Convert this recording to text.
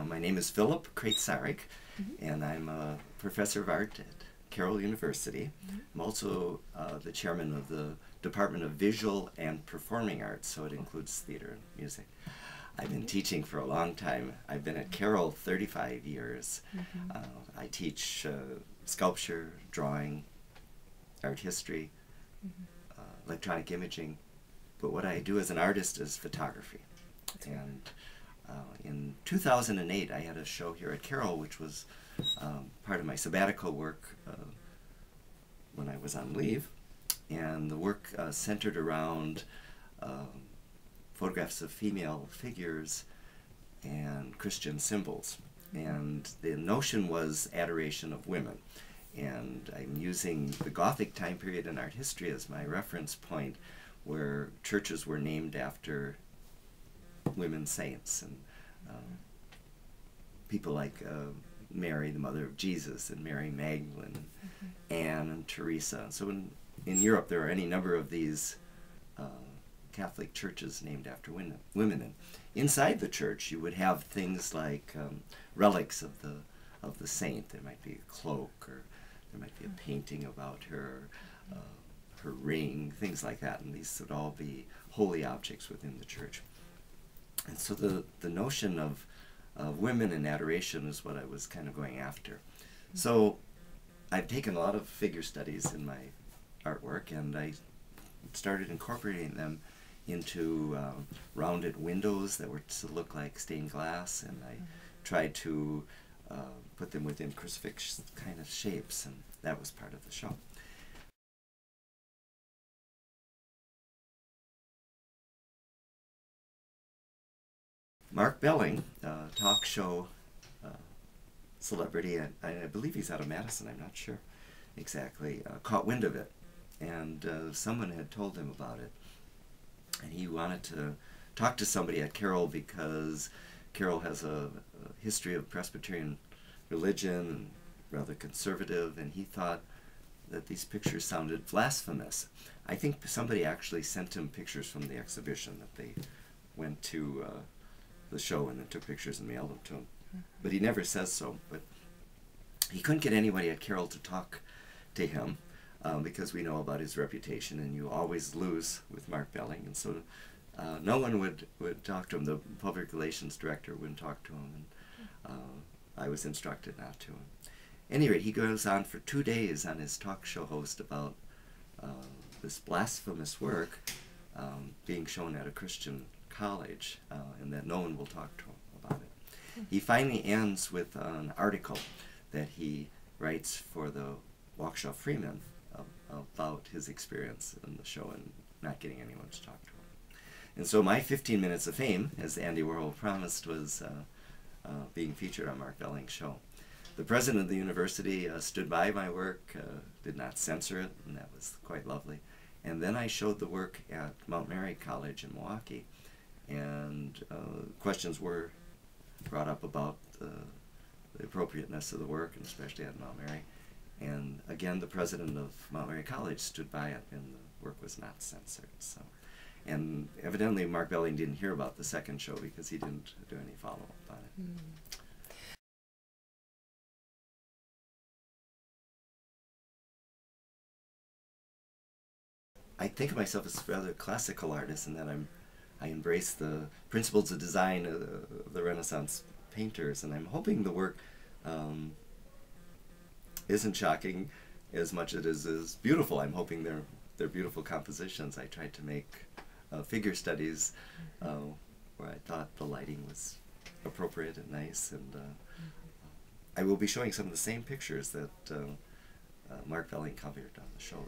My name is Philip Krejcarek, and I'm a professor of art at Carroll University. I'm also the chairman of the Department of Visual and Performing Arts, so it includes theater and music. I've been teaching for a long time. I've been at Carroll 35 years. I teach sculpture, drawing, art history, electronic imaging, but what I do as an artist is photography. And in 2008, I had a show here at Carroll, which was part of my sabbatical work when I was on leave. And the work centered around photographs of female figures and Christian symbols. And the notion was adoration of women. And I'm using the Gothic time period in art history as my reference point, where churches were named after women saints, and people like Mary, the mother of Jesus, and Mary Magdalene, Anne and Teresa. So in Europe there are any number of these Catholic churches named after women. And inside the church you would have things like relics of the saint. There might be a cloak, or there might be a painting about her, her ring, things like that, and these would all be holy objects within the church. And so the notion of women in adoration is what I was kind of going after. So I've taken a lot of figure studies in my artwork, and I started incorporating them into rounded windows that were to look like stained glass, and I tried to put them within crucifix kind of shapes, and that was part of the show. Mark Belling, talk show celebrity, I believe he's out of Madison, I'm not sure exactly, caught wind of it, and someone had told him about it, and he wanted to talk to somebody at Carroll because Carroll has a history of Presbyterian religion and rather conservative, and he thought that these pictures sounded blasphemous. I think somebody actually sent him pictures from the exhibition, that they went to the show and then took pictures and mailed them to him. But he never says so. But he couldn't get anybody at Carroll to talk to him because we know about his reputation, and you always lose with Mark Belling. And so no one would talk to him. The public relations director wouldn't talk to him, and I was instructed not to. At any rate, he goes on for 2 days on his talk show host about this blasphemous work being shown at a Christian college, and that no one will talk to him about it. He finally ends with an article that he writes for the Waukesha Freeman about his experience in the show and not getting anyone to talk to him. And so my 15 minutes of fame, as Andy Warhol promised, was being featured on Mark Belling's show. The president of the university stood by my work, did not censor it, and that was quite lovely. And then I showed the work at Mount Mary College in Milwaukee, and questions were brought up about the appropriateness of the work, and especially at Mount Mary. And again, the president of Mount Mary College stood by it, and the work was not censored. So, and evidently Mark Belling didn't hear about the second show because he didn't do any follow-up on it. I think of myself as a rather classical artist, and that I embrace the principles of design of the Renaissance painters, and I'm hoping the work isn't shocking as much as it is beautiful. I'm hoping they're beautiful compositions. I tried to make figure studies where I thought the lighting was appropriate and nice, and I will be showing some of the same pictures that Mark Belling covered on the show.